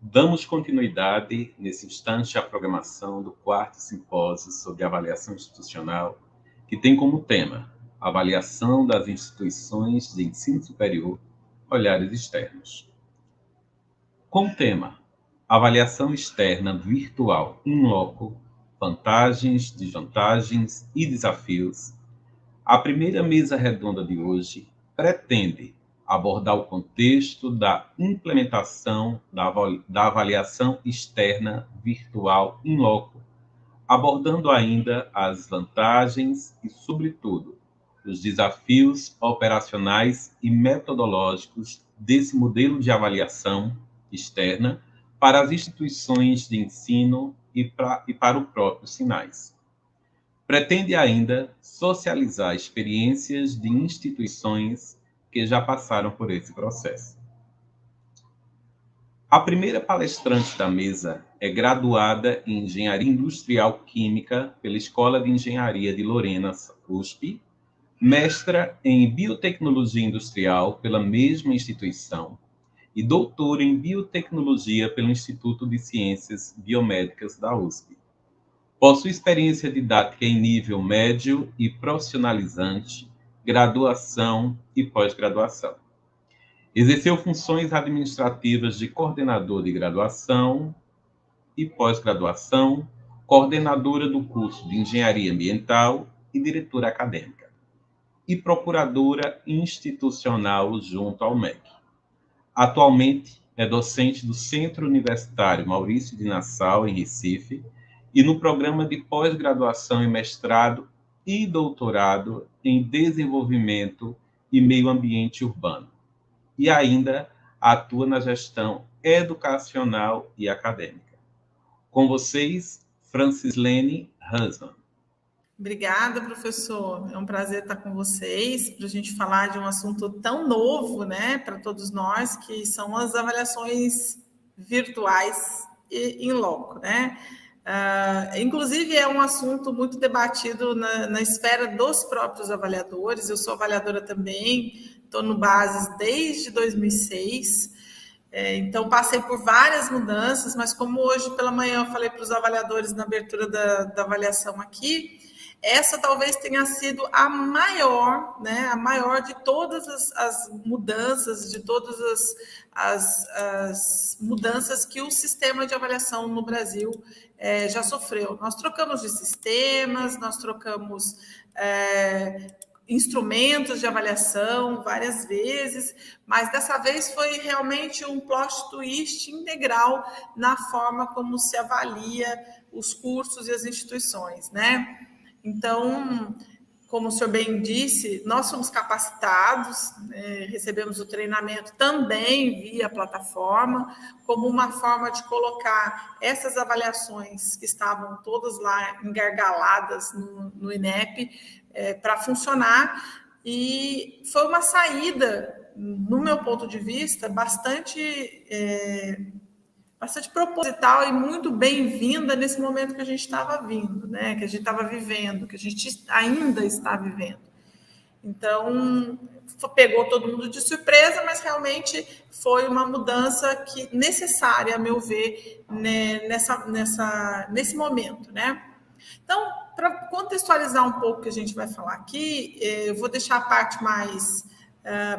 Damos continuidade, nesse instante, à programação do quarto simpósio sobre avaliação institucional, que tem como tema avaliação das instituições de ensino superior, olhares externos. Com o tema avaliação externa virtual in loco, vantagens, desvantagens e desafios, a primeira mesa redonda de hoje pretende abordar o contexto da implementação da avaliação externa virtual in loco, abordando ainda as vantagens e, sobretudo, os desafios operacionais e metodológicos desse modelo de avaliação externa para as instituições de ensino e para o próprio Sinais. Pretende ainda socializar experiências de instituições que já passaram por esse processo. A primeira palestrante da mesa é graduada em Engenharia Industrial Química pela Escola de Engenharia de Lorena, USP, mestra em Biotecnologia Industrial pela mesma instituição e doutora em Biotecnologia pelo Instituto de Ciências Biomédicas da USP. Possui experiência didática em nível médio e profissionalizante, graduação e pós-graduação. Exerceu funções administrativas de coordenador de graduação e pós-graduação, coordenadora do curso de Engenharia Ambiental e diretora acadêmica, e procuradora institucional junto ao MEC. Atualmente é docente do Centro Universitário Maurício de Nassau, em Recife, e no programa de pós-graduação e mestrado e doutorado em desenvolvimento e meio ambiente urbano. E ainda atua na gestão educacional e acadêmica. Com vocês, Francislene Husman. Obrigada, professor. É um prazer estar com vocês para a gente falar de um assunto tão novo, né, para todos nós, que são as avaliações virtuais e in loco, né? Inclusive, é um assunto muito debatido na esfera dos próprios avaliadores. Eu sou avaliadora também, estou no Bases desde 2006, então passei por várias mudanças, mas como hoje pela manhã eu falei para os avaliadores na abertura da avaliação aqui, essa talvez tenha sido a maior, né, a maior de todas as mudanças, de todas as mudanças que o sistema de avaliação no Brasil já sofreu. Nós trocamos de sistemas, nós trocamos instrumentos de avaliação várias vezes, mas dessa vez foi realmente um plot twist integral na forma como se avalia os cursos e as instituições, né? Então, como o senhor bem disse, nós somos capacitados, recebemos o treinamento também via plataforma, como uma forma de colocar essas avaliações que estavam todas lá engargaladas no INEP para funcionar, e foi uma saída, no meu ponto de vista, bastante proposital e muito bem-vinda nesse momento que a gente estava vindo, né? Que a gente estava vivendo, que a gente ainda está vivendo. Então, pegou todo mundo de surpresa, mas realmente foi uma mudança necessária, a meu ver, né, nesse momento, né? Então, para contextualizar um pouco o que a gente vai falar aqui, eu vou deixar a parte mais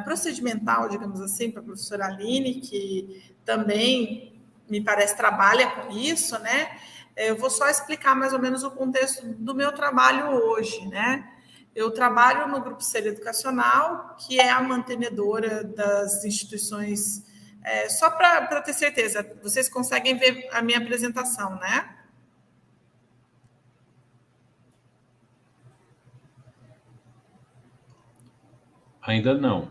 procedimental, digamos assim, para a professora Aline, que também me parece trabalha com isso, né? Eu vou só explicar mais ou menos o contexto do meu trabalho hoje, né? Eu trabalho no Grupo Ser Educacional, que é a mantenedora das instituições. Só para ter certeza, vocês conseguem ver a minha apresentação, né? Ainda não.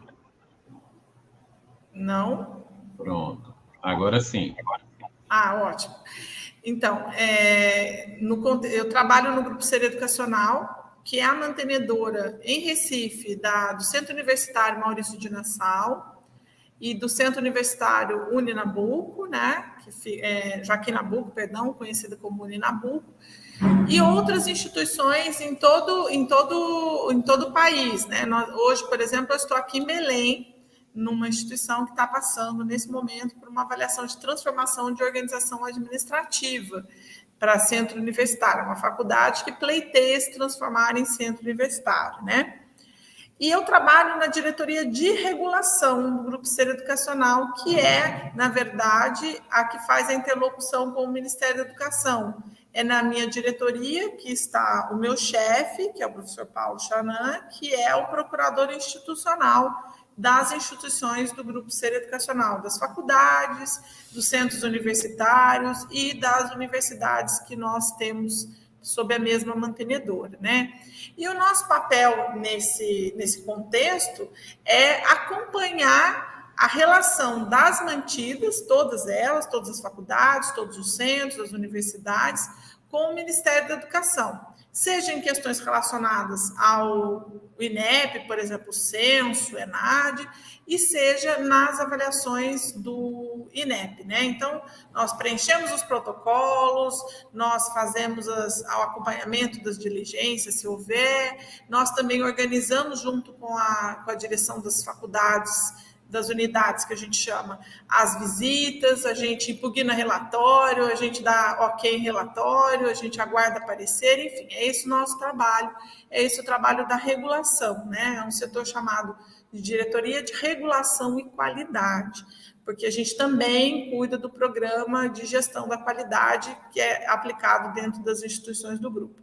Não? Pronto. Agora sim. Ótimo. Então, eu trabalho no Grupo Ser Educacional, que é a mantenedora em Recife do Centro Universitário Maurício de Nassau e do Centro Universitário Uninabuco, né? Joaquim Nabuco, perdão, conhecida como Uninabuco, e outras instituições em todo o país, né? Hoje, por exemplo, eu estou aqui em Belém, numa instituição que está passando, nesse momento, por uma avaliação de transformação de organização administrativa para centro universitário, uma faculdade que pleiteia se transformar em centro universitário, né? E eu trabalho na diretoria de regulação do Grupo Ser Educacional, que é, na verdade, a que faz a interlocução com o Ministério da Educação. É na minha diretoria que está o meu chefe, que é o professor Paulo Chanan, que é o procurador institucional das instituições do Grupo Ser Educacional, das faculdades, dos centros universitários e das universidades que nós temos sob a mesma mantenedora, né? E o nosso papel nesse contexto é acompanhar a relação das mantidas, todas elas, todas as faculdades, todos os centros, as universidades, com o Ministério da Educação, seja em questões relacionadas ao INEP, por exemplo, o Censo, o ENAD, e seja nas avaliações do INEP, né? Então, nós preenchemos os protocolos, nós fazemos o acompanhamento das diligências, se houver, nós também organizamos junto com a direção das faculdades, das unidades que a gente chama as visitas, a gente impugna relatório, a gente dá ok em relatório, a gente aguarda parecer, enfim, é esse o nosso trabalho, é esse o trabalho da regulação, né? É um setor chamado de Diretoria de Regulação e Qualidade, porque a gente também cuida do programa de gestão da qualidade que é aplicado dentro das instituições do grupo.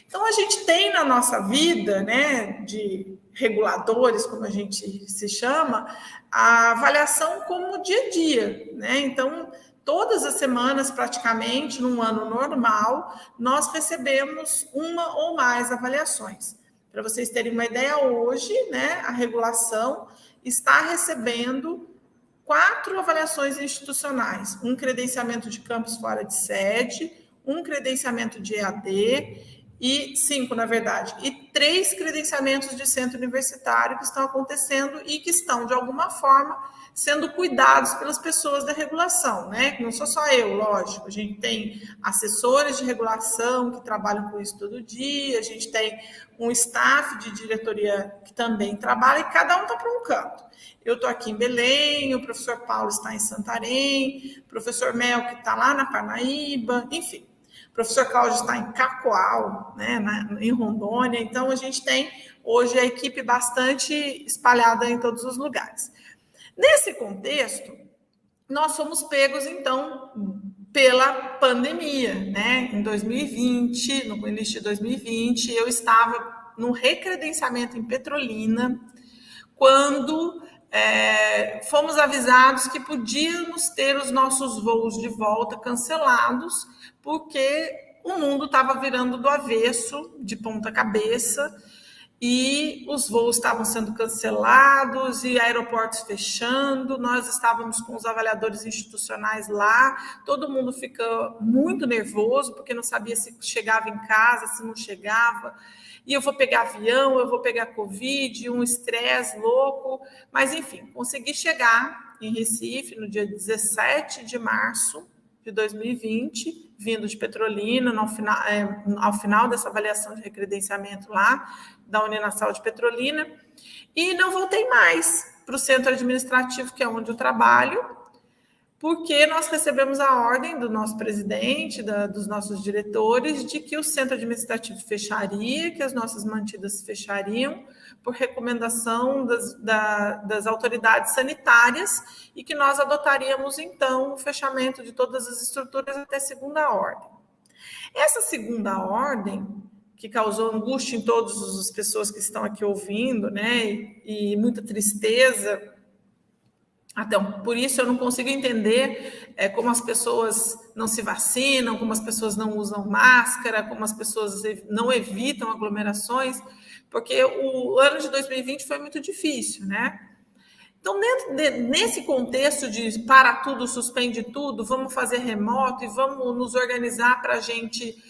Então, a gente tem na nossa vida, né, de reguladores, como a gente se chama, a avaliação como dia a dia, né? Então, todas as semanas, praticamente, num ano normal, nós recebemos uma ou mais avaliações. Para vocês terem uma ideia, hoje, né, a regulação está recebendo 4 avaliações institucionais, um credenciamento de campus fora de sede, um credenciamento de EAD, e 5, na verdade, e 3 credenciamentos de centro universitário que estão acontecendo e que estão, de alguma forma, sendo cuidados pelas pessoas da regulação, né? Não sou só eu, lógico, a gente tem assessores de regulação que trabalham com isso todo dia, a gente tem um staff de diretoria que também trabalha e cada um está para um canto. Eu estou aqui em Belém, o professor Paulo está em Santarém, o professor Mel que está lá na Parnaíba, enfim. O professor Cláudio está em Cacoal, né, em Rondônia, então a gente tem hoje a equipe bastante espalhada em todos os lugares. Nesse contexto, nós fomos pegos, então, pela pandemia, né? Em 2020, no início de 2020, eu estava no recredenciamento em Petrolina, quando fomos avisados que podíamos ter os nossos voos de volta cancelados, porque o mundo estava virando do avesso, de ponta cabeça, e os voos estavam sendo cancelados e aeroportos fechando, nós estávamos com os avaliadores institucionais lá, todo mundo fica muito nervoso, porque não sabia se chegava em casa, se não chegava, e eu vou pegar avião, eu vou pegar Covid, um estresse louco, mas enfim, consegui chegar em Recife no dia 17 de março de 2020, vindo de Petrolina, ao final dessa avaliação de recredenciamento lá, da Uninasal de Petrolina, e não voltei mais para o centro administrativo, que é onde eu trabalho, porque nós recebemos a ordem do nosso presidente, dos nossos diretores, de que o centro administrativo fecharia, que as nossas mantidas fechariam, por recomendação das autoridades sanitárias, e que nós adotaríamos, então, o fechamento de todas as estruturas até segunda ordem. Essa segunda ordem, que causou angústia em todas as pessoas que estão aqui ouvindo, né, e muita tristeza. Então, por isso eu não consigo entender como as pessoas não se vacinam, como as pessoas não usam máscara, como as pessoas não evitam aglomerações, porque o ano de 2020 foi muito difícil, né? Então, nesse contexto de para tudo, suspende tudo, vamos fazer remoto e vamos nos organizar para a gente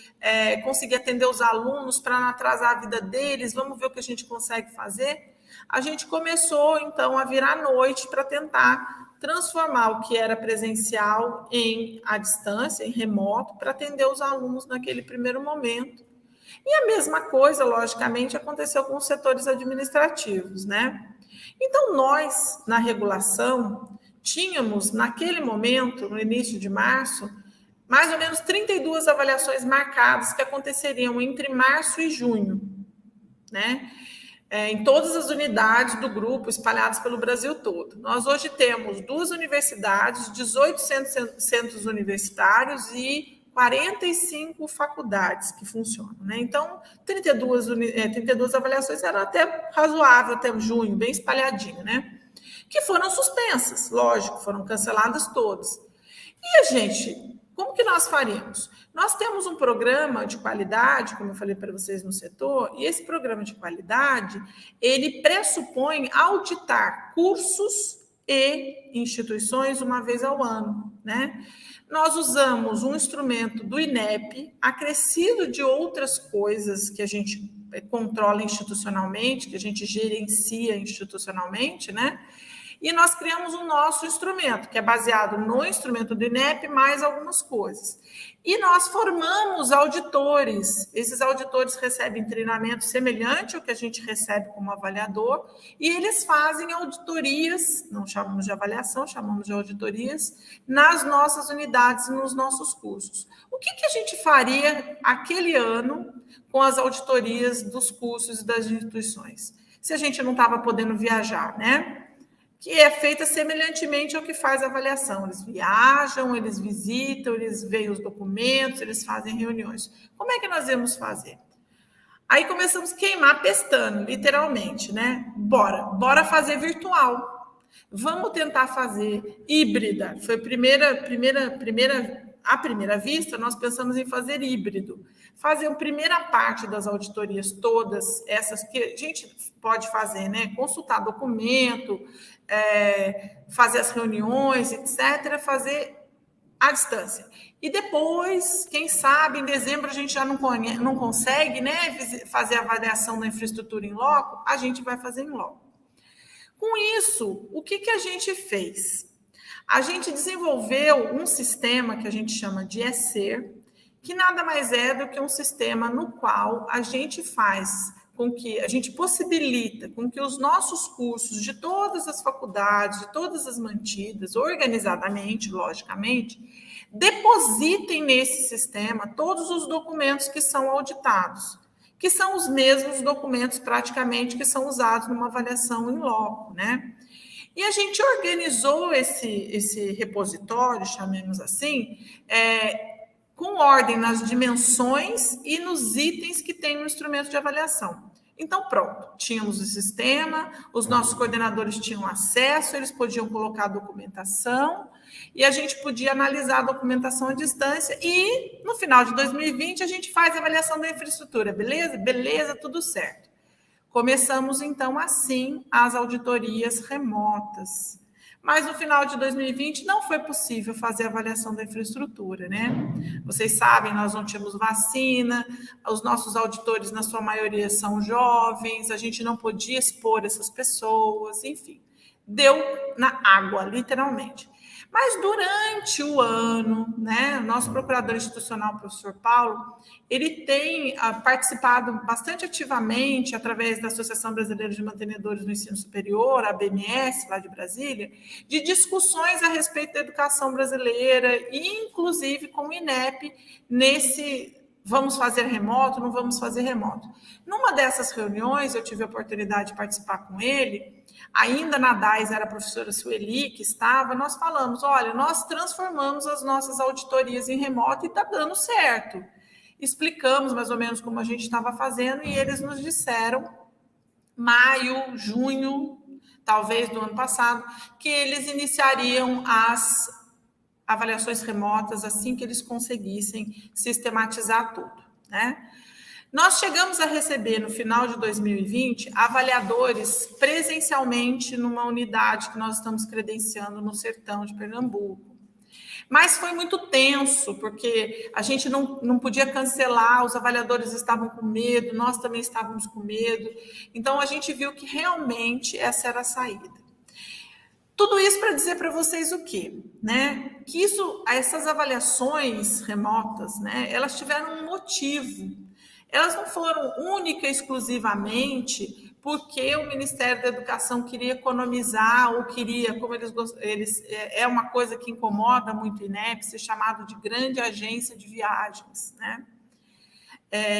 conseguir atender os alunos, para não atrasar a vida deles, vamos ver o que a gente consegue fazer. A gente começou, então, a virar à noite para tentar transformar o que era presencial à distância, em remoto, para atender os alunos naquele primeiro momento. E a mesma coisa, logicamente, aconteceu com os setores administrativos, né? Então, nós, na regulação, tínhamos, naquele momento, no início de março, mais ou menos 32 avaliações marcadas que aconteceriam entre março e junho, né? Em todas as unidades do grupo espalhadas pelo Brasil todo. Nós hoje temos 2 universidades, 18 centros universitários e 45 faculdades que funcionam, né? Então, 32 avaliações era até razoável, até junho, bem espalhadinho, né? Que foram suspensas, lógico, foram canceladas todas. E a gente, como que nós faríamos? Nós temos um programa de qualidade, como eu falei para vocês no setor, e esse programa de qualidade, ele pressupõe auditar cursos e instituições uma vez ao ano, né? Nós usamos um instrumento do INEP, acrescido de outras coisas que a gente controla institucionalmente, que a gente gerencia institucionalmente, né? E nós criamos o nosso instrumento, que é baseado no instrumento do INEP, mais algumas coisas. E nós formamos auditores. Esses auditores recebem treinamento semelhante ao que a gente recebe como avaliador, e eles fazem auditorias, não chamamos de avaliação, chamamos de auditorias, nas nossas unidades e nos nossos cursos. O que a gente faria aquele ano com as auditorias dos cursos e das instituições? Se a gente não estava podendo viajar, né? Que é feita semelhantemente ao que faz a avaliação. Eles viajam, eles visitam, eles veem os documentos, eles fazem reuniões. Como é que nós íamos fazer? Aí começamos a queimar pestana, literalmente, né? Bora fazer virtual. Vamos tentar fazer híbrida. Foi à primeira vista, nós pensamos em fazer híbrido. Fazer a primeira parte das auditorias, todas essas que a gente pode fazer, né? Consultar documento, fazer as reuniões, etc., fazer à distância. E depois, quem sabe, em dezembro a gente já não consegue, né, fazer a avaliação da infraestrutura em loco, a gente vai fazer em loco. Com isso, o que a gente fez? A gente desenvolveu um sistema que a gente chama de ESER, que nada mais é do que um sistema no qual a gente faz com que a gente possibilita com que os nossos cursos de todas as faculdades, de todas as mantidas, organizadamente, logicamente, depositem nesse sistema todos os documentos que são auditados, que são os mesmos documentos praticamente que são usados numa avaliação em loco, né? E a gente organizou esse repositório, chamemos assim, com ordem nas dimensões e nos itens que tem no instrumento de avaliação. Então, pronto, tínhamos o sistema, os nossos coordenadores tinham acesso, eles podiam colocar a documentação e a gente podia analisar a documentação à distância e, no final de 2020, a gente faz a avaliação da infraestrutura, beleza? Beleza, tudo certo. Começamos, então, assim, as auditorias remotas. Mas no final de 2020 não foi possível fazer a avaliação da infraestrutura, né? Vocês sabem, nós não tínhamos vacina, os nossos auditores, na sua maioria, são jovens, a gente não podia expor essas pessoas, enfim. Deu na água, literalmente. Mas durante o ano, né, o nosso procurador institucional, o professor Paulo, ele tem participado bastante ativamente, através da Associação Brasileira de Mantenedores do Ensino Superior, a ABMS, lá de Brasília, de discussões a respeito da educação brasileira, e inclusive com o INEP, nesse vamos fazer remoto, não vamos fazer remoto. Numa dessas reuniões, eu tive a oportunidade de participar com ele, ainda na DAIS era a professora Sueli que estava, nós falamos, olha, nós transformamos as nossas auditorias em remoto e está dando certo. Explicamos mais ou menos como a gente estava fazendo e eles nos disseram, maio, junho, talvez do ano passado, que eles iniciariam as avaliações remotas assim que eles conseguissem sistematizar tudo, né? Nós chegamos a receber, no final de 2020, avaliadores presencialmente numa unidade que nós estamos credenciando no sertão de Pernambuco. Mas foi muito tenso, porque a gente não podia cancelar, os avaliadores estavam com medo, nós também estávamos com medo. Então, a gente viu que realmente essa era a saída. Tudo isso para dizer para vocês o quê? Né? Que essas avaliações remotas, né, elas tiveram um motivo. Elas não foram única e exclusivamente porque o Ministério da Educação queria economizar ou queria, como eles é uma coisa que incomoda muito o INEP, ser chamado de grande agência de viagens, né?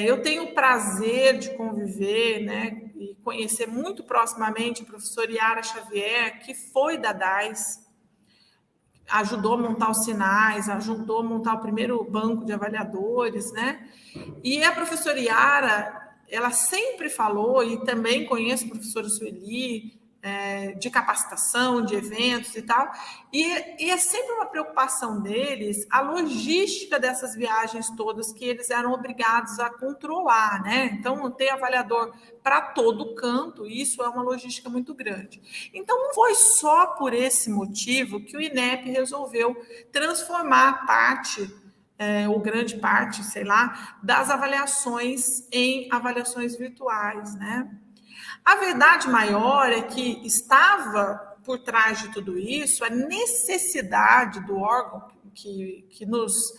Eu tenho o prazer de conviver, né, e conhecer muito proximamente a professora Yara Xavier, que foi da DAIS, ajudou a montar os sinais, ajudou a montar o primeiro banco de avaliadores, né? E a professora Yara, ela sempre falou, e também conheço a professora Sueli, de capacitação, de eventos e tal, e é sempre uma preocupação deles a logística dessas viagens todas que eles eram obrigados a controlar, né? Então, tem avaliador para todo canto, e isso é uma logística muito grande. Então, não foi só por esse motivo que o INEP resolveu transformar parte, ou grande parte, sei lá, das avaliações em avaliações virtuais, né? A verdade maior é que estava por trás de tudo isso a necessidade do órgão que nos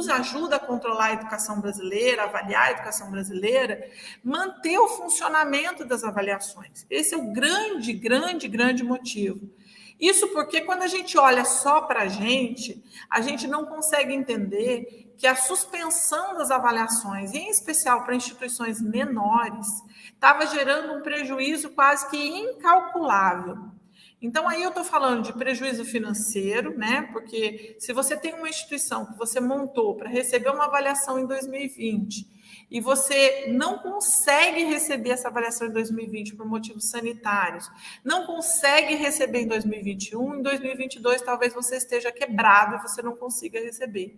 ajuda a controlar a educação brasileira, avaliar a educação brasileira, manter o funcionamento das avaliações. Esse é o grande motivo. Isso porque quando a gente olha só para a gente não consegue entender que a suspensão das avaliações, em especial para instituições menores, estava gerando um prejuízo quase que incalculável. Então, aí eu estou falando de prejuízo financeiro, né? Porque se você tem uma instituição que você montou para receber uma avaliação em 2020 e você não consegue receber essa avaliação em 2020 por motivos sanitários, não consegue receber em 2021, em 2022 talvez você esteja quebrado e você não consiga receber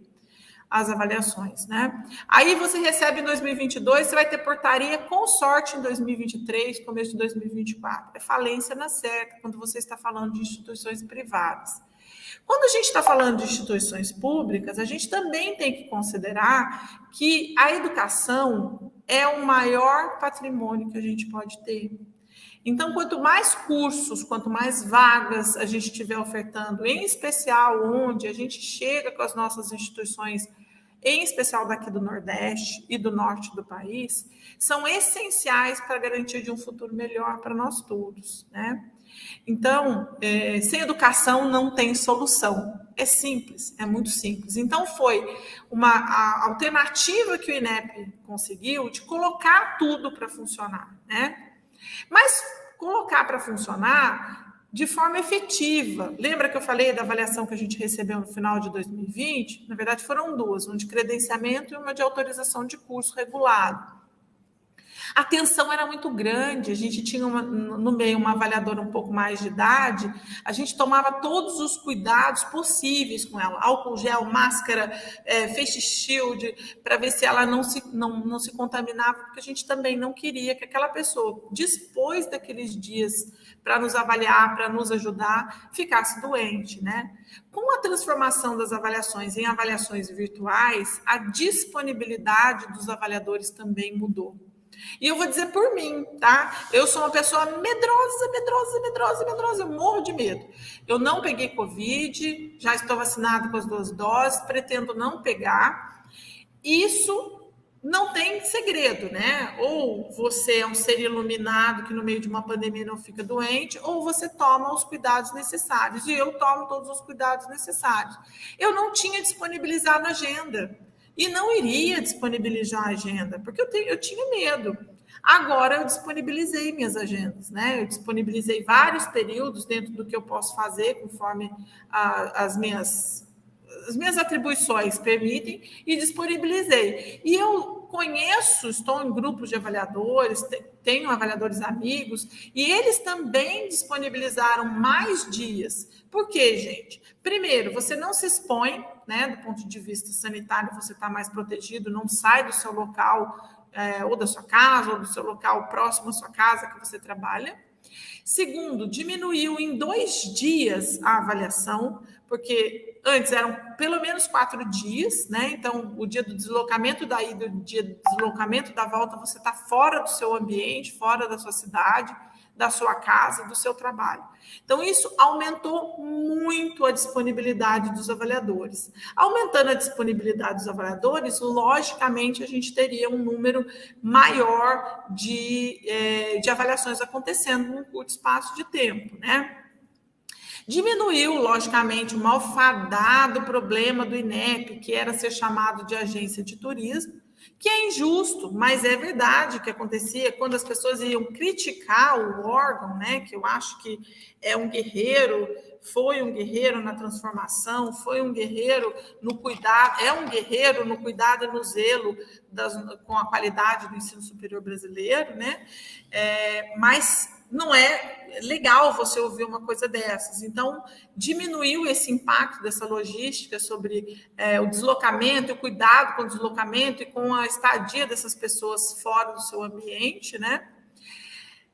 as avaliações, né? Aí você recebe em 2022, você vai ter portaria com sorte em 2023, começo de 2024. É falência na certa, quando você está falando de instituições privadas. Quando a gente está falando de instituições públicas, a gente também tem que considerar que a educação é o maior patrimônio que a gente pode ter. Então, quanto mais cursos, quanto mais vagas a gente estiver ofertando, em especial onde a gente chega com as nossas instituições, em especial daqui do Nordeste e do Norte do país, são essenciais para a garantia de um futuro melhor para nós todos, né? Então, sem educação não tem solução. É simples, é muito simples. Então, foi a alternativa que o INEP conseguiu de colocar tudo para funcionar, né? Mas colocar para funcionar de forma efetiva. Lembra que eu falei da avaliação que a gente recebeu no final de 2020? Na verdade, foram duas, uma de credenciamento e uma de autorização de curso regulado. A tensão era muito grande, a gente tinha no meio uma avaliadora um pouco mais de idade, a gente tomava todos os cuidados possíveis com ela, álcool gel, máscara, face shield, para ver se ela não se contaminava, porque a gente também não queria que aquela pessoa, depois daqueles dias para nos avaliar, para nos ajudar, ficasse doente, né? Com a transformação das avaliações em avaliações virtuais, a disponibilidade dos avaliadores também mudou. E eu vou dizer por mim, tá? Eu sou uma pessoa medrosa, eu morro de medo. Eu não peguei Covid, já estou vacinada com as 2 doses, pretendo não pegar. Isso não tem segredo, né? Ou você é um ser iluminado que no meio de uma pandemia não fica doente, ou você toma os cuidados necessários. E eu tomo todos os cuidados necessários. Eu não tinha disponibilizado a agenda. E não iria disponibilizar a agenda, porque eu tinha medo. Agora eu disponibilizei minhas agendas, né? Eu disponibilizei vários períodos dentro do que eu posso fazer, conforme as minhas atribuições permitem, e disponibilizei. E eu estou em grupos de avaliadores, tenho avaliadores amigos, e eles também disponibilizaram mais dias. Por quê, gente? Primeiro, você não se expõe, né, do ponto de vista sanitário, você está mais protegido, não sai do seu local, ou da sua casa, ou do seu local próximo à sua casa que você trabalha. Segundo, diminuiu em 2 dias a avaliação, porque antes eram pelo menos 4 dias, né? Então, o dia do deslocamento da ida, o dia do deslocamento da volta, você está fora do seu ambiente, fora da sua cidade, da sua casa, do seu trabalho. Então, isso aumentou muito a disponibilidade dos avaliadores. Aumentando a disponibilidade dos avaliadores, logicamente, a gente teria um número maior de avaliações acontecendo num curto espaço de tempo, né? Diminuiu, logicamente, o malfadado problema do INEP, que era ser chamado de agência de turismo, que é injusto, mas é verdade que acontecia quando as pessoas iam criticar o órgão, né, que eu acho que é um guerreiro, foi um guerreiro na transformação, foi um guerreiro no cuidado, é um guerreiro no cuidado e no zelo com a qualidade do ensino superior brasileiro, né? Mas não é legal você ouvir uma coisa dessas. Então, diminuiu esse impacto dessa logística sobre o deslocamento, o cuidado com o deslocamento e com a estadia dessas pessoas fora do seu ambiente, né?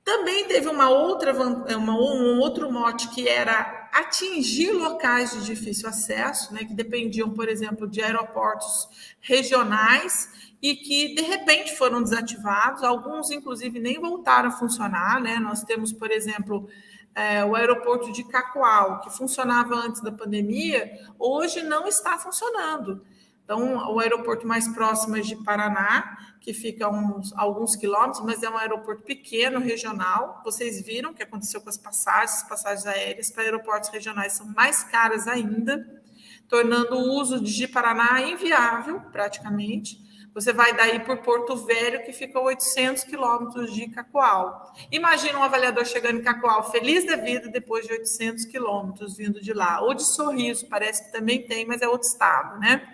Também teve um outro mote que era atingir locais de difícil acesso, né, que dependiam, por exemplo, de aeroportos regionais e que, de repente, foram desativados. Alguns, inclusive, nem voltaram a funcionar, né? Nós temos, por exemplo, o aeroporto de Cacoal, que funcionava antes da pandemia, hoje não está funcionando. Então, o aeroporto mais próximo é de Paraná, que fica a alguns quilômetros, mas é um aeroporto pequeno, regional. Vocês viram o que aconteceu com as passagens aéreas para aeroportos regionais são mais caras ainda, tornando o uso de Paraná inviável, praticamente. Você vai daí por Porto Velho, que fica a 800 quilômetros de Cacoal. Imagina um avaliador chegando em Cacoal, feliz da vida, depois de 800 quilômetros vindo de lá. Ou de Sorriso, parece que também tem, mas é outro estado, né?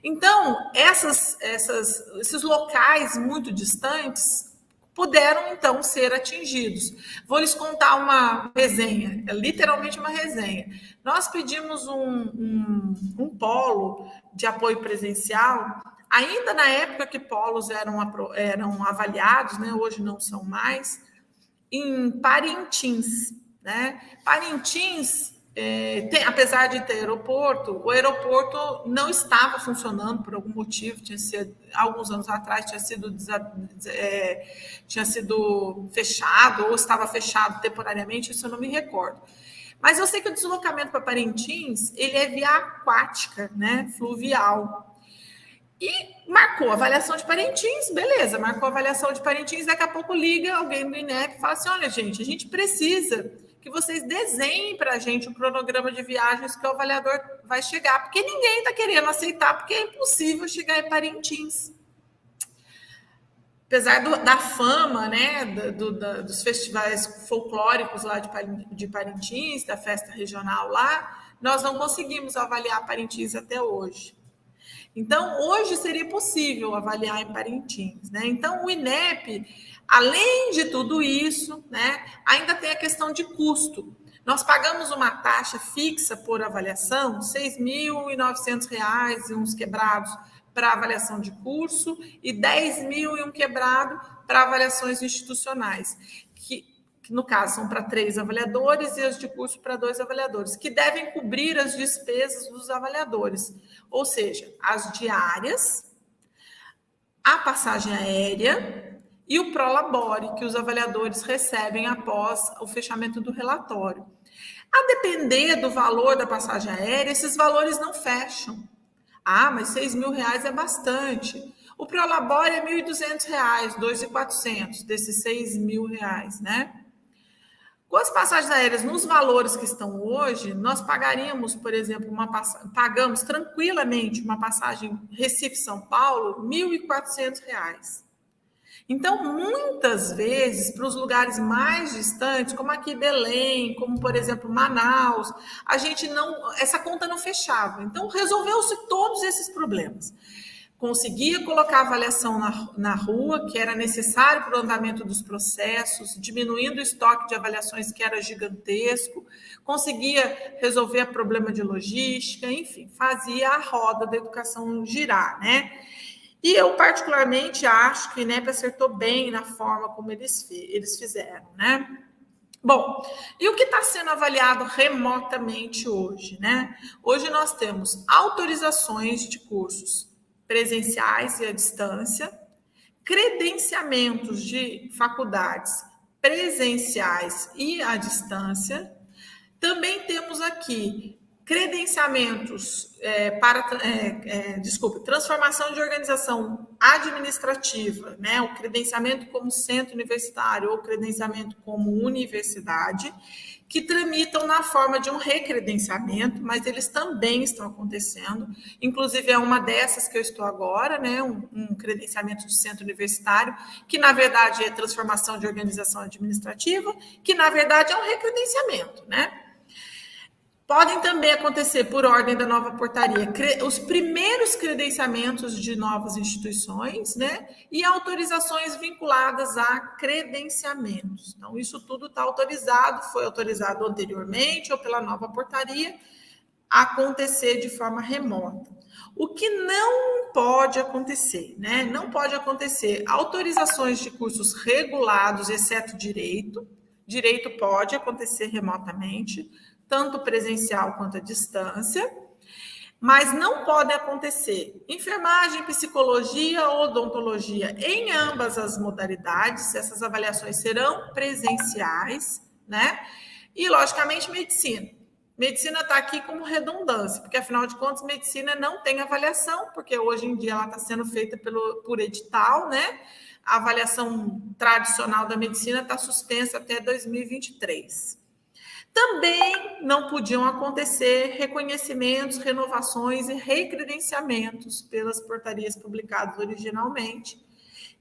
Então, esses locais muito distantes puderam, então, ser atingidos. Vou lhes contar uma resenha, literalmente uma resenha. Nós pedimos um polo de apoio presencial, ainda na época que polos eram avaliados, né? Hoje não são mais, em Parintins, né? Parintins, apesar de ter aeroporto, o aeroporto não estava funcionando por algum motivo, alguns anos atrás tinha sido fechado ou estava fechado temporariamente, isso eu não me recordo. Mas eu sei que o deslocamento para Parintins, ele é via aquática, né? Fluvial. E marcou a avaliação de Parintins, beleza, marcou a avaliação de Parintins, daqui a pouco liga alguém do INEP e fala assim, olha, gente, a gente precisa que vocês desenhem para a gente um cronograma de viagens que o avaliador vai chegar, porque ninguém está querendo aceitar, porque é impossível chegar em Parintins. Apesar da fama, né, dos festivais folclóricos lá de Parintins, da festa regional lá, nós não conseguimos avaliar Parintins até hoje. Então, hoje seria possível avaliar em Parintins, né? Então, o INEP, além de tudo isso, né, ainda tem a questão de custo. Nós pagamos uma taxa fixa por avaliação, R$ 6.900 e uns quebrados para avaliação de curso e 10.000 e um quebrado para avaliações institucionais, que no caso são para 3 avaliadores e as de curso para 2 avaliadores, que devem cobrir as despesas dos avaliadores, ou seja, as diárias, a passagem aérea e o prolabore, que os avaliadores recebem após o fechamento do relatório. A depender do valor da passagem aérea, esses valores não fecham. Ah, mas R$ 6.000 é bastante. O prolabore é R$ 1.200, 2.400 desses R$ 6.000, né? Com as passagens aéreas nos valores que estão hoje, nós pagaríamos, por exemplo, pagamos tranquilamente uma passagem Recife-São Paulo, R$ 1.400. Então, muitas vezes, para os lugares mais distantes, como aqui Belém, como, por exemplo, Manaus, essa conta não fechava. Então, resolveu-se todos esses problemas. Conseguia colocar avaliação na rua, que era necessário para o andamento dos processos, diminuindo o estoque de avaliações, que era gigantesco, conseguia resolver o problema de logística, enfim, fazia a roda da educação girar, né? E eu, particularmente, acho que o INEP acertou bem na forma como eles fizeram, né? Bom, e o que está sendo avaliado remotamente hoje, né? Hoje nós temos autorizações de cursos presenciais e à distância, credenciamentos de faculdades presenciais e à distância. Também temos aqui credenciamentos transformação de organização administrativa, né? O credenciamento como centro universitário ou credenciamento como universidade, que tramitam na forma de um recredenciamento, mas eles também estão acontecendo. Inclusive, é uma dessas que eu estou agora, né? Um credenciamento de centro universitário, que, na verdade, é transformação de organização administrativa, que, na verdade, é um recredenciamento, né? Podem também acontecer, por ordem da nova portaria, os primeiros credenciamentos de novas instituições, né? E autorizações vinculadas a credenciamentos. Então, isso tudo está autorizado, foi autorizado anteriormente ou pela nova portaria, a acontecer de forma remota. O que não pode acontecer, né? Não pode acontecer autorizações de cursos regulados, exceto direito. Direito pode acontecer remotamente, tanto presencial quanto à distância, mas não pode acontecer enfermagem, psicologia ou odontologia em ambas as modalidades. Essas avaliações serão presenciais, né? E, logicamente, medicina. Medicina está aqui como redundância, porque, afinal de contas, medicina não tem avaliação, porque hoje em dia ela está sendo feita por edital, né? A avaliação tradicional da medicina está suspensa até 2023. Também não podiam acontecer reconhecimentos, renovações e recredenciamentos pelas portarias publicadas originalmente,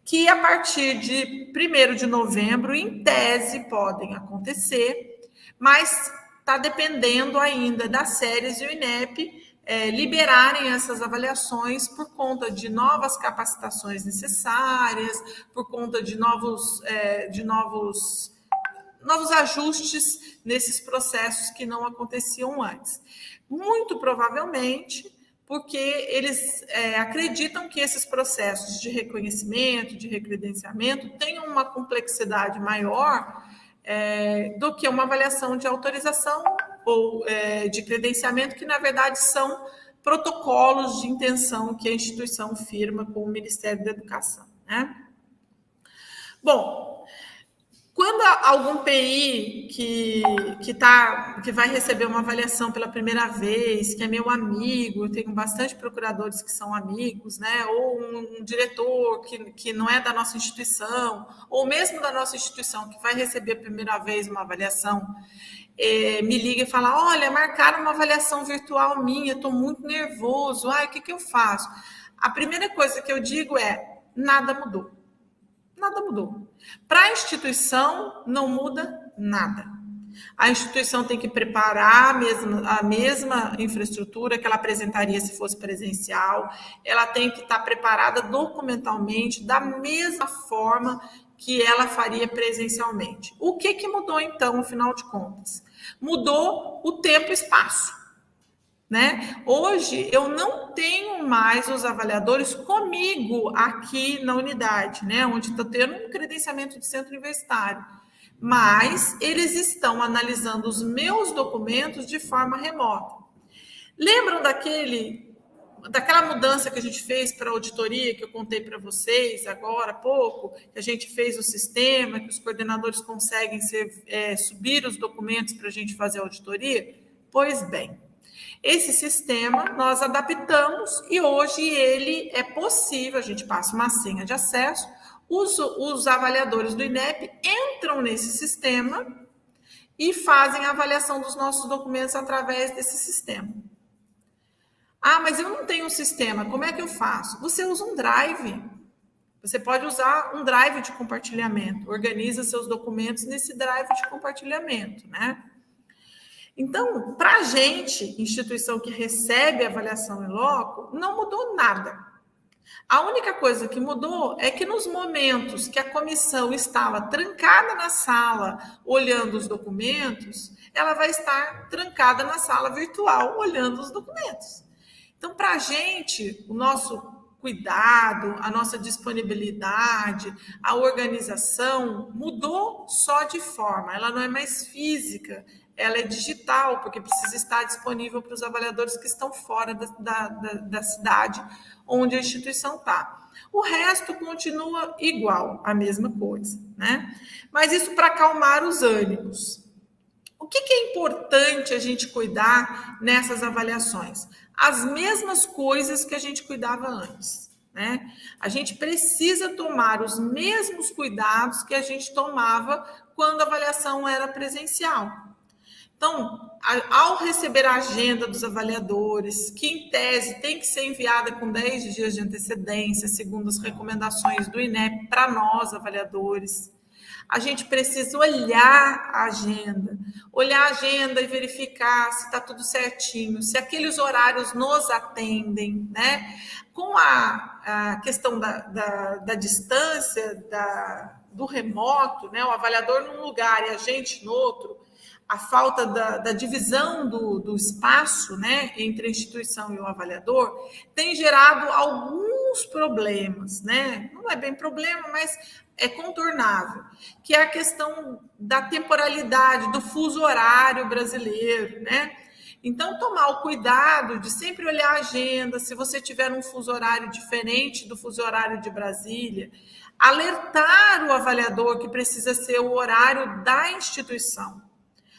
que a partir de 1º de novembro, em tese, podem acontecer, mas está dependendo ainda das séries e o INEP liberarem essas avaliações por conta de novas capacitações necessárias, por conta de novos ajustes nesses processos que não aconteciam antes. Muito provavelmente porque eles acreditam que esses processos de reconhecimento, de recredenciamento, tenham uma complexidade maior do que uma avaliação de autorização ou de credenciamento, que, na verdade, são protocolos de intenção que a instituição firma com o Ministério da Educação, né? Bom, quando algum PI que vai receber uma avaliação pela primeira vez, que é meu amigo, eu tenho bastante procuradores que são amigos, né? Ou um diretor que não é da nossa instituição, ou mesmo da nossa instituição, que vai receber a primeira vez uma avaliação, me liga e fala: olha, marcaram uma avaliação virtual minha, estou muito nervoso, o que eu faço? A primeira coisa que eu digo é: nada mudou. Nada mudou. Para a instituição, não muda nada. A instituição tem que preparar a mesma infraestrutura que ela apresentaria se fosse presencial, ela tem que estar preparada documentalmente, da mesma forma que ela faria presencialmente. O que mudou, então, afinal de contas? Mudou o tempo e espaço. Né? Hoje eu não tenho mais os avaliadores comigo aqui na unidade, né? Onde estou tendo um credenciamento de centro universitário, mas eles estão analisando os meus documentos de forma remota. Lembram daquela mudança que a gente fez para a auditoria, que eu contei para vocês agora há pouco, que a gente fez o sistema, que os coordenadores conseguem subir os documentos para a gente fazer a auditoria? Pois bem, esse sistema nós adaptamos e hoje ele é possível, a gente passa uma senha de acesso, os avaliadores do INEP entram nesse sistema e fazem a avaliação dos nossos documentos através desse sistema. Mas eu não tenho um sistema, como é que eu faço? Você usa um drive. Você pode usar um drive de compartilhamento, organiza seus documentos nesse drive de compartilhamento, né? Então, para a gente, instituição que recebe avaliação em loco, não mudou nada. A única coisa que mudou é que nos momentos que a comissão estava trancada na sala, olhando os documentos, ela vai estar trancada na sala virtual, olhando os documentos. Então, para a gente, o nosso cuidado, a nossa disponibilidade, a organização mudou só de forma, ela não é mais física, ela é digital, porque precisa estar disponível para os avaliadores que estão fora da cidade onde a instituição está. O resto continua igual, a mesma coisa, né? Mas isso para acalmar os ânimos. O que é importante a gente cuidar nessas avaliações? As mesmas coisas que a gente cuidava antes, né? A gente precisa tomar os mesmos cuidados que a gente tomava quando a avaliação era presencial. Então, ao receber a agenda dos avaliadores, que em tese tem que ser enviada com 10 dias de antecedência, segundo as recomendações do INEP para nós, avaliadores, a gente precisa olhar a agenda e verificar se está tudo certinho, se aqueles horários nos atendem, né? Com a questão da distância, do remoto, né? O avaliador num lugar e a gente no outro, a falta da divisão do espaço, né, entre a instituição e o avaliador tem gerado alguns problemas, né? Não é bem problema, mas é contornável, que é a questão da temporalidade, do fuso horário brasileiro, né? Então, tomar o cuidado de sempre olhar a agenda, se você tiver um fuso horário diferente do fuso horário de Brasília, alertar o avaliador que precisa ser o horário da instituição.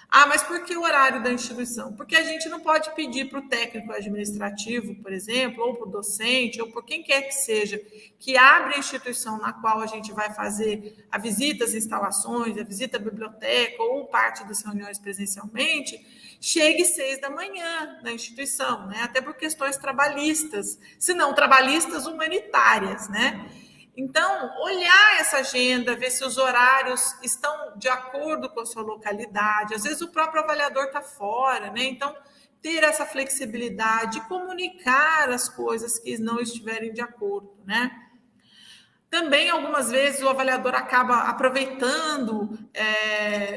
Ah, mas por que o horário da instituição? Porque a gente não pode pedir para o técnico administrativo, por exemplo, ou para o docente, ou por quem quer que seja, que abra a instituição na qual a gente vai fazer a visita às instalações, a visita à biblioteca, ou parte das reuniões presencialmente, chegue 6 da manhã na instituição, né? Até por questões trabalhistas, se não trabalhistas, humanitárias, né? Então, olhar essa agenda, ver se os horários estão de acordo com a sua localidade. Às vezes o próprio avaliador está fora, né? Então, ter essa flexibilidade, comunicar as coisas que não estiverem de acordo, né? Também, algumas vezes, o avaliador acaba aproveitando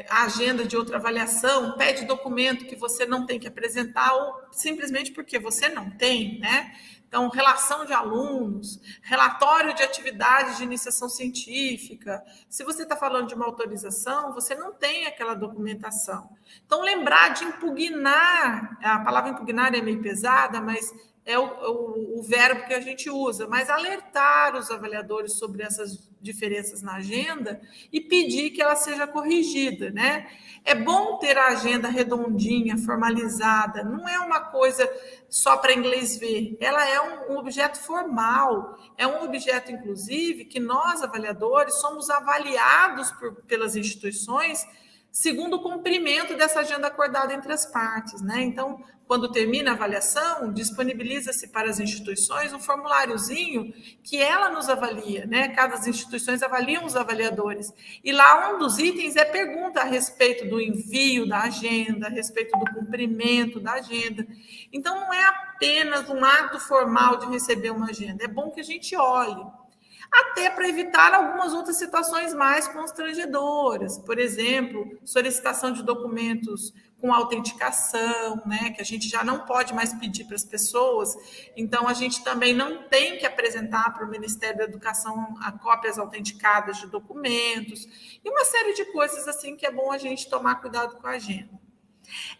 a agenda de outra avaliação, pede documento que você não tem que apresentar, ou simplesmente porque você não tem, né? Então, relação de alunos, relatório de atividades de iniciação científica. Se você está falando de uma autorização, você não tem aquela documentação. Então, lembrar de impugnar, a palavra impugnar é meio pesada, mas é o verbo que a gente usa, mas alertar os avaliadores sobre essas diferenças na agenda e pedir que ela seja corrigida, né? É bom ter a agenda redondinha, formalizada, não é uma coisa só para inglês ver, ela é um objeto formal, é um objeto, inclusive, que nós, avaliadores, somos avaliados pelas instituições segundo o cumprimento dessa agenda acordada entre as partes, né? Então, quando termina a avaliação, disponibiliza-se para as instituições um formuláriozinho que ela nos avalia, né? Cada instituições avaliam os avaliadores. E lá um dos itens é pergunta a respeito do envio da agenda, a respeito do cumprimento da agenda. Então, não é apenas um ato formal de receber uma agenda, é bom que a gente olhe. Até para evitar algumas outras situações mais constrangedoras. Por exemplo, solicitação de documentos com autenticação, né, que a gente já não pode mais pedir para as pessoas, então a gente também não tem que apresentar para o Ministério da Educação a cópias autenticadas de documentos, e uma série de coisas assim que é bom a gente tomar cuidado com a agenda.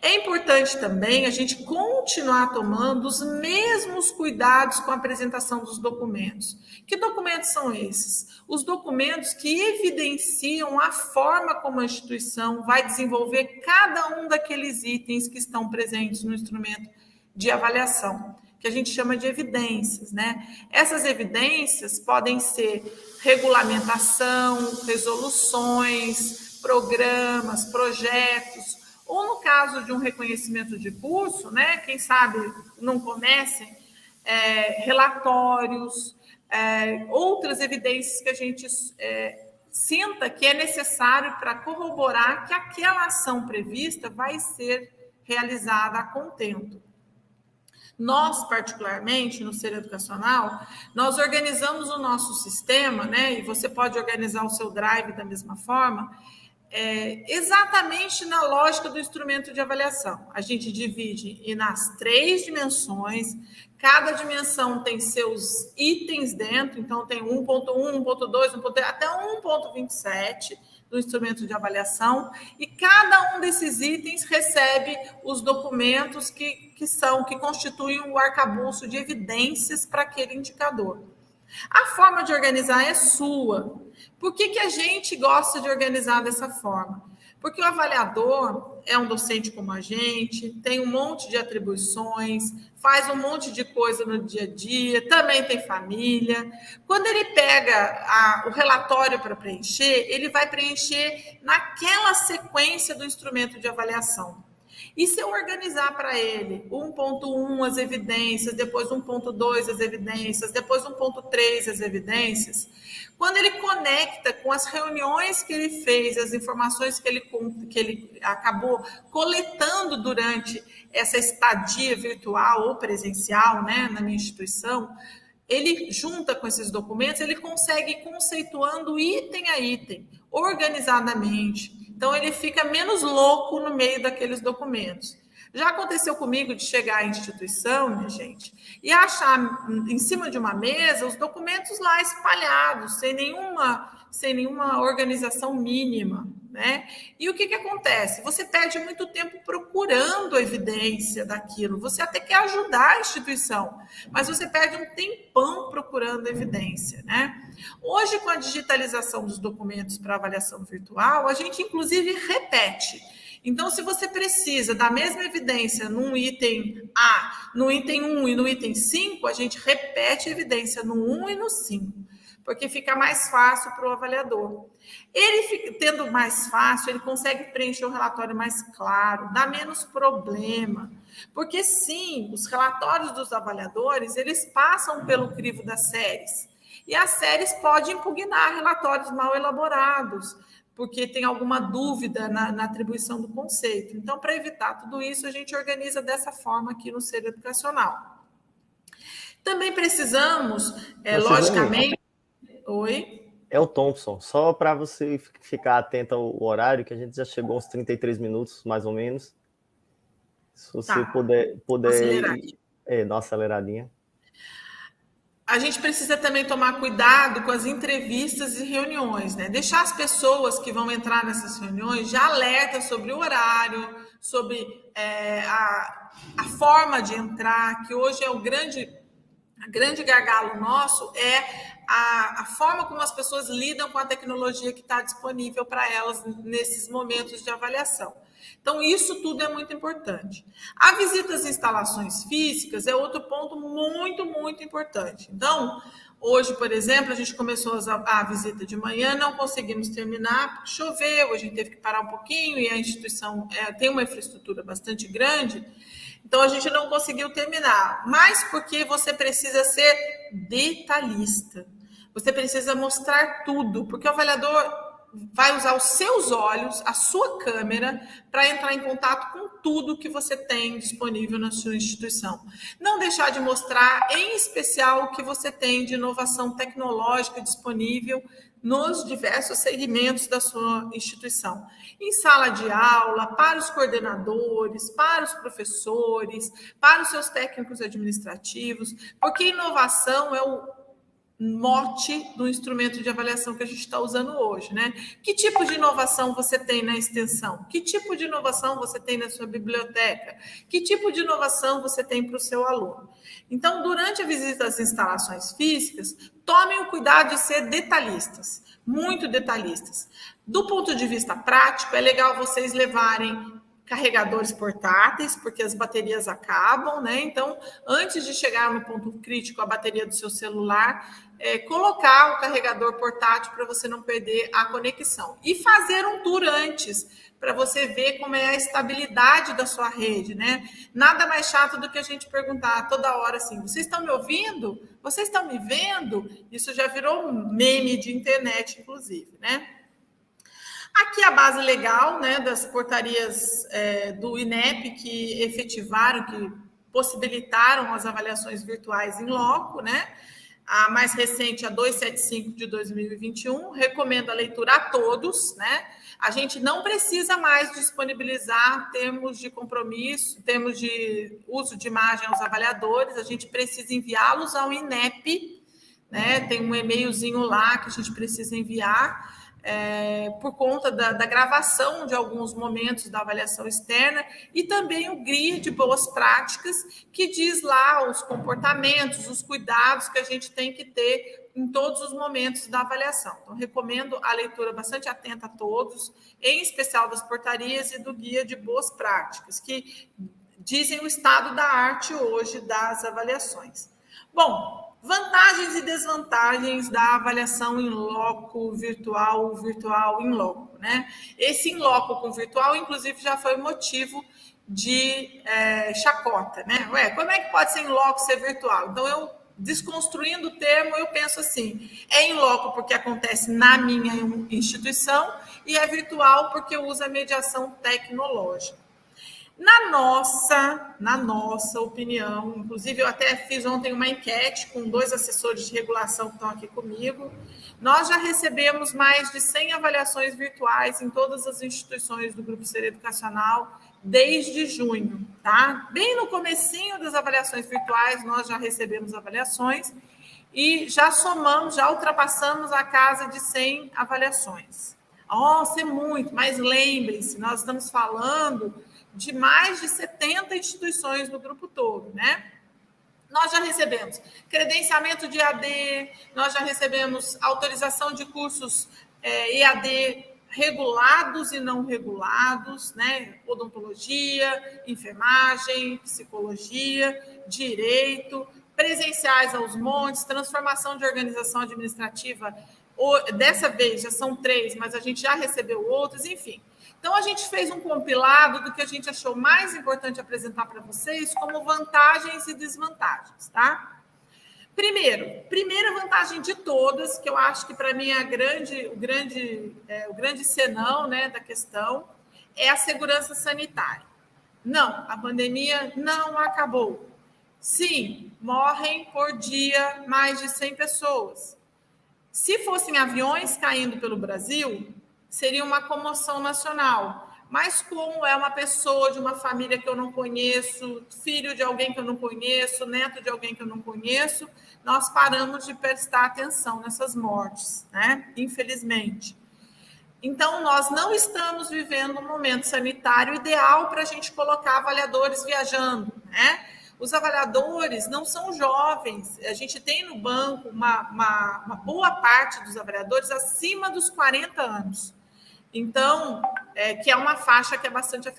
É importante também a gente continuar tomando os mesmos cuidados com a apresentação dos documentos. Que documentos são esses? Os documentos que evidenciam a forma como a instituição vai desenvolver cada um daqueles itens que estão presentes no instrumento de avaliação, que a gente chama de evidências, né? Essas evidências podem ser regulamentação, resoluções, programas, projetos, ou no caso de um reconhecimento de curso, né, quem sabe não comecem, relatórios, outras evidências que a gente sinta que é necessário para corroborar que aquela ação prevista vai ser realizada a contento. Nós, particularmente, no Ser Educacional, nós organizamos o nosso sistema, né, e você pode organizar o seu Drive da mesma forma, exatamente na lógica do instrumento de avaliação. A gente divide nas 3 dimensões, cada dimensão tem seus itens dentro, então tem 1.1, 1.2, 1.3, até 1.27, do instrumento de avaliação, e cada um desses itens recebe os documentos que constituem o arcabouço de evidências para aquele indicador. A forma de organizar é sua. Por que a gente gosta de organizar dessa forma? Porque o avaliador é um docente como a gente, tem um monte de atribuições, faz um monte de coisa no dia a dia, também tem família. Quando ele pega o relatório para preencher, ele vai preencher naquela sequência do instrumento de avaliação. E se eu organizar para ele 1.1 as evidências, depois 1.2 as evidências, depois 1.3 as evidências, quando ele conecta com as reuniões que ele fez, as informações que ele acabou coletando durante essa estadia virtual ou presencial, né, na minha instituição, ele junta com esses documentos, ele consegue ir conceituando item a item, organizadamente. Então, ele fica menos louco no meio daqueles documentos. Já aconteceu comigo de chegar à instituição, minha gente, e achar em cima de uma mesa os documentos lá espalhados, sem nenhuma organização mínima, né? E o que acontece? Você perde muito tempo procurando a evidência daquilo. Você até quer ajudar a instituição, mas você perde um tempão procurando evidência, né? Hoje, com a digitalização dos documentos para avaliação virtual, a gente, inclusive, repete. Então, se você precisa da mesma evidência num item A, no item 1 e no item 5, a gente repete a evidência no 1 e no 5, porque fica mais fácil para o avaliador. Ele, tendo mais fácil, ele consegue preencher o relatório mais claro, dá menos problema. Porque, sim, os relatórios dos avaliadores, eles passam pelo crivo das séries. E as séries podem impugnar relatórios mal elaborados, porque tem alguma dúvida na atribuição do conceito. Então, para evitar tudo isso, a gente organiza dessa forma aqui no Ser Educacional. Também precisamos, logicamente... Oi? É o Thompson, só para você ficar atento ao horário, que a gente já chegou aos 33 minutos, mais ou menos. Se você puder dar uma aceleradinha. A gente precisa também tomar cuidado com as entrevistas e reuniões, né? Deixar as pessoas que vão entrar nessas reuniões já alertas sobre o horário, sobre a forma de entrar, que hoje é o grande gargalo nosso, é a forma como as pessoas lidam com a tecnologia que está disponível para elas nesses momentos de avaliação. Então, isso tudo é muito importante. A visita às instalações físicas é outro ponto muito, muito importante. Então, hoje, por exemplo, a gente começou a visita de manhã, não conseguimos terminar, porque choveu, a gente teve que parar um pouquinho, e a instituição tem uma infraestrutura bastante grande, então a gente não conseguiu terminar. Mas porque você precisa ser detalhista. Você precisa mostrar tudo, porque o avaliador vai usar os seus olhos, a sua câmera, para entrar em contato com tudo que você tem disponível na sua instituição. Não deixar de mostrar, em especial, o que você tem de inovação tecnológica disponível nos diversos segmentos da sua instituição. Em sala de aula, para os coordenadores, para os professores, para os seus técnicos administrativos, porque inovação é o mote do instrumento de avaliação que a gente está usando hoje, né? Que tipo de inovação você tem na extensão? Que tipo de inovação você tem na sua biblioteca? Que tipo de inovação você tem para o seu aluno? Então, durante a visita às instalações físicas, tomem o cuidado de ser detalhistas, muito detalhistas. Do ponto de vista prático, é legal vocês levarem carregadores portáteis, porque as baterias acabam, né? Então, antes de chegar no ponto crítico, a bateria do seu celular, colocar o carregador portátil para você não perder a conexão. E fazer um tour antes, para você ver como é a estabilidade da sua rede, né? Nada mais chato do que a gente perguntar toda hora assim, vocês estão me ouvindo? Vocês estão me vendo? Isso já virou meme de internet, inclusive, né? Aqui a base legal, né, das portarias do INEP que efetivaram, que possibilitaram as avaliações virtuais em loco, né? A mais recente, a 275 de 2021, recomendo a leitura a todos, né? A gente não precisa mais disponibilizar termos de compromisso, termos de uso de imagem aos avaliadores, a gente precisa enviá-los ao INEP, né? Tem um e-mailzinho lá que a gente precisa enviar. por conta da gravação de alguns momentos da avaliação externa, e também o guia de boas práticas, que diz lá os comportamentos, os cuidados que a gente tem que ter em todos os momentos da avaliação. Então, recomendo a leitura bastante atenta a todos, em especial das portarias e do guia de boas práticas, que dizem o estado da arte hoje das avaliações. Bom, vantagens e desvantagens da avaliação em loco virtual, virtual em loco, né? Esse em loco com virtual, inclusive, já foi motivo de chacota, né? Ué, como é que pode ser em loco ser virtual? Então, eu, desconstruindo o termo, eu penso assim, é em loco porque acontece na minha instituição e é virtual porque usa mediação tecnológica. Na nossa opinião, inclusive eu até fiz ontem uma enquete com 2 assessores de regulação que estão aqui comigo, nós já recebemos mais de 100 avaliações virtuais em todas as instituições do Grupo Ser Educacional desde junho, tá? Bem no comecinho das avaliações virtuais, nós já recebemos avaliações e já somamos, já ultrapassamos a casa de 100 avaliações. Nossa, é muito, mas lembrem-se, nós estamos falando de mais de 70 instituições no grupo todo, né? Nós já recebemos credenciamento de EAD, nós já recebemos autorização de cursos EAD regulados e não regulados, né? Odontologia, enfermagem, psicologia, direito, presenciais aos montes, transformação de organização administrativa. Dessa vez já são 3, mas a gente já recebeu outros, enfim. Então, a gente fez um compilado do que a gente achou mais importante apresentar para vocês como vantagens e desvantagens, tá? Primeira vantagem de todas, que eu acho que para mim é o grande senão, né, da questão, é a segurança sanitária. Não, a pandemia não acabou. Sim, morrem por dia mais de 100 pessoas. Se fossem aviões caindo pelo Brasil, seria uma comoção nacional. Mas como é uma pessoa de uma família que eu não conheço, filho de alguém que eu não conheço, neto de alguém que eu não conheço, nós paramos de prestar atenção nessas mortes, né? Infelizmente. Então, nós não estamos vivendo um momento sanitário ideal para a gente colocar avaliadores viajando, né? Os avaliadores não são jovens. A gente tem no banco uma boa parte dos avaliadores acima dos 40 anos. Então, que é uma faixa que é bastante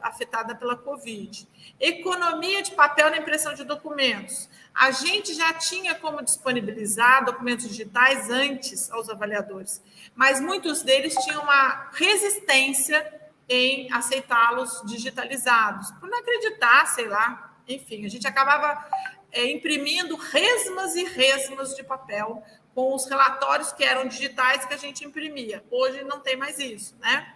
afetada pela Covid. Economia de papel na impressão de documentos. A gente já tinha como disponibilizar documentos digitais antes aos avaliadores, mas muitos deles tinham uma resistência em aceitá-los digitalizados, por não acreditar, sei lá. Enfim, a gente acabava imprimindo resmas e resmas de papel com os relatórios que eram digitais que a gente imprimia. Hoje não tem mais isso, né?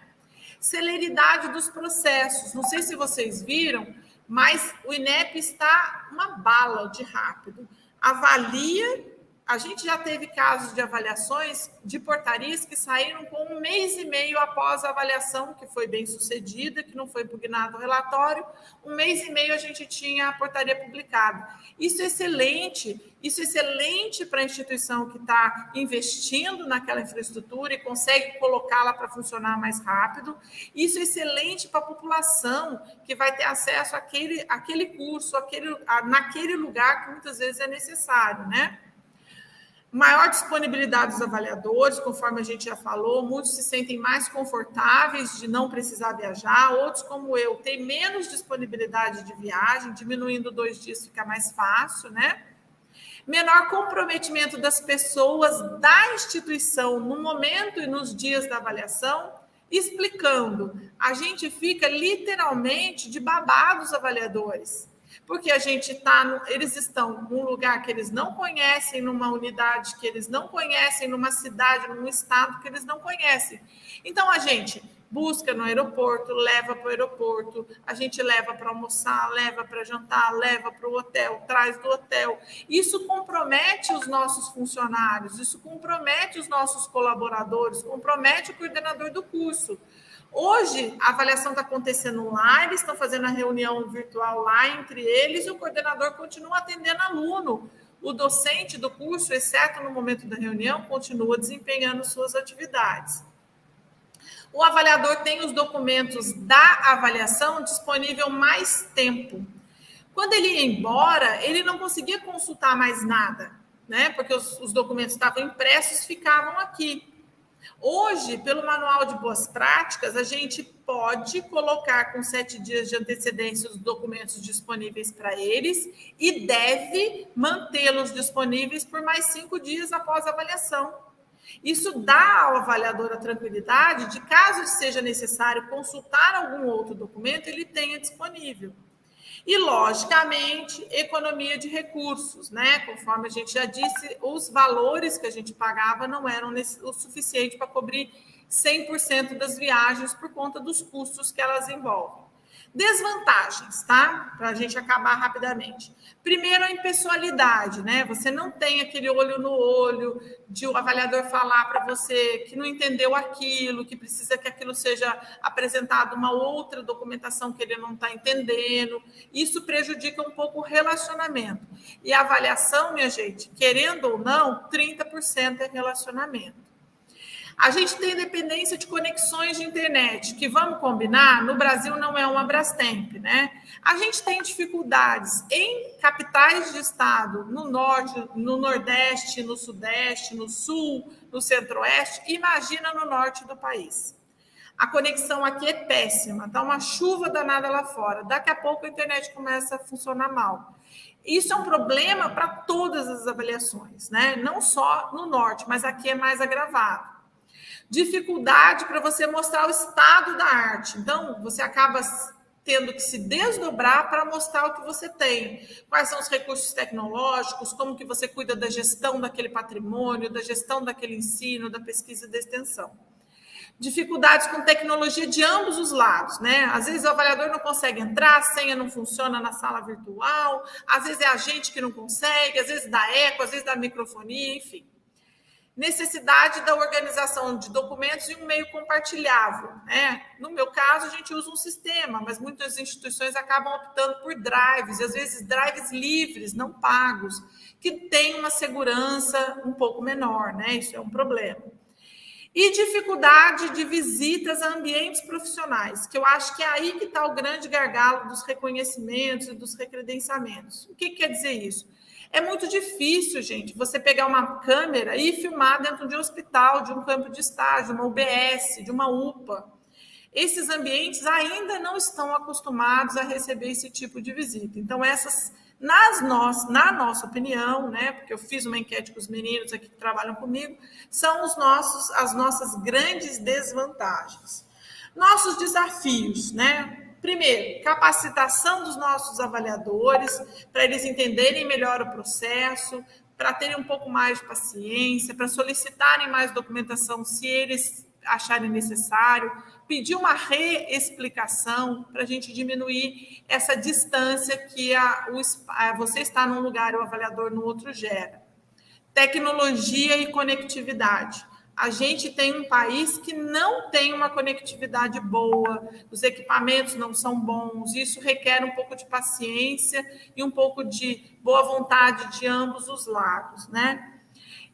Celeridade dos processos. Não sei se vocês viram, mas o INEP está uma bala de rápido. Avalia. A gente já teve casos de avaliações de portarias que saíram com 1 mês e meio após a avaliação, que foi bem sucedida, que não foi impugnado o relatório. 1 mês e meio a gente tinha a portaria publicada. Isso é excelente para a instituição que está investindo naquela infraestrutura e consegue colocá-la para funcionar mais rápido. Isso é excelente para a população que vai ter acesso àquele curso, naquele lugar que muitas vezes é necessário, né? Maior disponibilidade dos avaliadores, conforme a gente já falou, muitos se sentem mais confortáveis de não precisar viajar, outros, como eu, têm menos disponibilidade de viagem, diminuindo 2 dias fica mais fácil, né? Menor comprometimento das pessoas da instituição no momento e nos dias da avaliação, explicando, a gente fica literalmente de babá dos avaliadores. Porque a gente eles estão num lugar que eles não conhecem, numa unidade que eles não conhecem, numa cidade, num estado que eles não conhecem. Então, a gente busca no aeroporto, leva para o aeroporto, a gente leva para almoçar, leva para jantar, leva para o hotel, traz do hotel. Isso compromete os nossos funcionários, isso compromete os nossos colaboradores, compromete o coordenador do curso. Hoje, a avaliação está acontecendo lá, eles estão fazendo a reunião virtual lá entre eles e o coordenador continua atendendo aluno. O docente do curso, exceto no momento da reunião, continua desempenhando suas atividades. o avaliador tem os documentos da avaliação disponível mais tempo. Quando ele ia embora, ele não conseguia consultar mais nada, né? Porque os documentos estavam impressos, ficavam aqui. Hoje, pelo Manual de Boas Práticas, a gente pode colocar com 7 dias de antecedência os documentos disponíveis para eles e deve mantê-los disponíveis por mais 5 dias após a avaliação. Isso dá ao avaliador a tranquilidade de, caso seja necessário consultar algum outro documento, ele tenha disponível. E, logicamente, economia de recursos, né? Conforme a gente já disse, os valores que a gente pagava não eram o suficiente para cobrir 100% das viagens por conta dos custos que elas envolvem. Desvantagens, tá? Para a gente acabar rapidamente. Primeiro, a impessoalidade, né? Você não tem aquele olho no olho de o avaliador falar para você que não entendeu aquilo, que precisa que aquilo seja apresentado uma outra documentação que ele não está entendendo. Isso prejudica um pouco o relacionamento. E a avaliação, minha gente, querendo ou não, 30% é relacionamento. A gente tem dependência de conexões de internet, que, vamos combinar, no Brasil não é uma Brastemp, né? A gente tem dificuldades em capitais de estado, no norte, no nordeste, no sudeste, no sul, no centro-oeste, imagina no norte do país. A conexão aqui é péssima, tá uma chuva danada lá fora. Daqui a pouco a internet começa a funcionar mal. Isso é um problema para todas as avaliações, né? Não só no norte, mas aqui é mais agravado. Dificuldade para você mostrar o estado da arte. Então, você acaba tendo que se desdobrar para mostrar o que você tem. Quais são os recursos tecnológicos, como que você cuida da gestão daquele patrimônio, da gestão daquele ensino, da pesquisa e da extensão. Dificuldades com tecnologia de ambos os lados, né? Às vezes o avaliador não consegue entrar, a senha não funciona na sala virtual, às vezes é a gente que não consegue, às vezes dá eco, às vezes dá microfonia, enfim. Necessidade da organização de documentos em um meio compartilhável, né? No meu caso, a gente usa um sistema, mas muitas instituições acabam optando por drives, e às vezes drives livres, não pagos, que têm uma segurança um pouco menor, né? Isso é um problema. E dificuldade de visitas a ambientes profissionais, que eu acho que é aí que está o grande gargalo dos reconhecimentos e dos recredenciamentos. O que quer dizer isso? É muito difícil, gente, você pegar uma câmera e filmar dentro de um hospital, de um campo de estágio, uma UBS, de uma UPA. Esses ambientes ainda não estão acostumados a receber esse tipo de visita. Então, essas, na nossa opinião, né, porque eu fiz uma enquete com os meninos aqui que trabalham comigo, são as nossas grandes desvantagens. Nossos desafios, né? Primeiro, capacitação dos nossos avaliadores, para eles entenderem melhor o processo, para terem um pouco mais de paciência, para solicitarem mais documentação se eles acharem necessário, pedir uma reexplicação para a gente diminuir essa distância que você está num lugar e o avaliador no outro gera. Tecnologia e conectividade. A gente tem um país que não tem uma conectividade boa, os equipamentos não são bons, isso requer um pouco de paciência e um pouco de boa vontade de ambos os lados, né?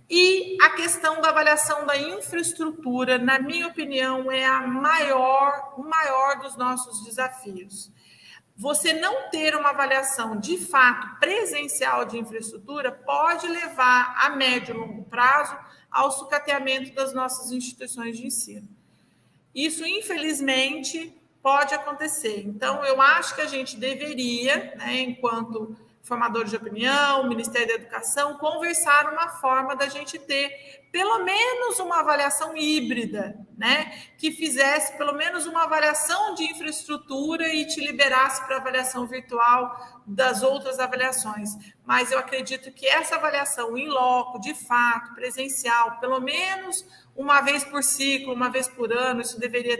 E a questão da avaliação da infraestrutura, na minha opinião, é o maior dos nossos desafios. Você não ter uma avaliação de fato presencial de infraestrutura pode levar a médio e longo prazo ao sucateamento das nossas instituições de ensino. Isso, infelizmente, pode acontecer. Então, eu acho que a gente deveria, né, enquanto formadores de opinião, Ministério da Educação, conversar uma forma da gente ter pelo menos uma avaliação híbrida, né? Que fizesse pelo menos uma avaliação de infraestrutura e te liberasse para avaliação virtual das outras avaliações. Mas eu acredito que essa avaliação em loco, de fato, presencial, pelo menos uma vez por ciclo, uma vez por ano, isso deveria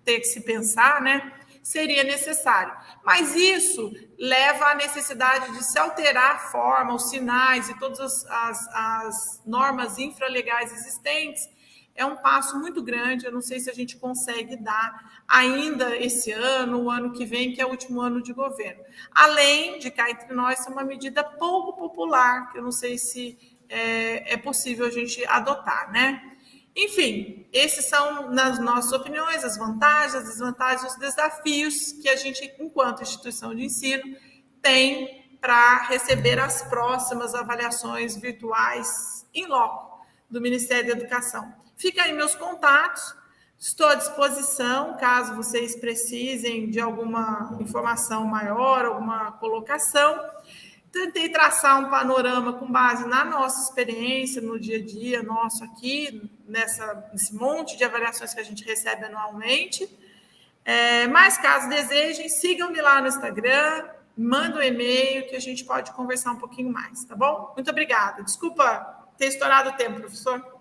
ter que se pensar, né? Seria necessário. Mas isso leva à necessidade de se alterar a forma, os sinais e todas as normas infralegais existentes. É um passo muito grande, eu não sei se a gente consegue dar ainda esse ano, o ano que vem, que é o último ano de governo. Além de cá entre nós ser uma medida pouco popular, que eu não sei se é possível a gente adotar, né? Enfim, esses são, nas nossas opiniões, as vantagens, as desvantagens, os desafios que a gente, enquanto instituição de ensino, tem para receber as próximas avaliações virtuais em loco do Ministério da Educação. Fica aí meus contatos, estou à disposição, caso vocês precisem de alguma informação maior, alguma colocação. Tentei traçar um panorama com base na nossa experiência, no dia a dia nosso aqui, nesse monte de avaliações que a gente recebe anualmente. Mas, caso desejem, sigam-me lá no Instagram, mandem um e-mail que a gente pode conversar um pouquinho mais, tá bom? Muito obrigada. Desculpa ter estourado o tempo, professor.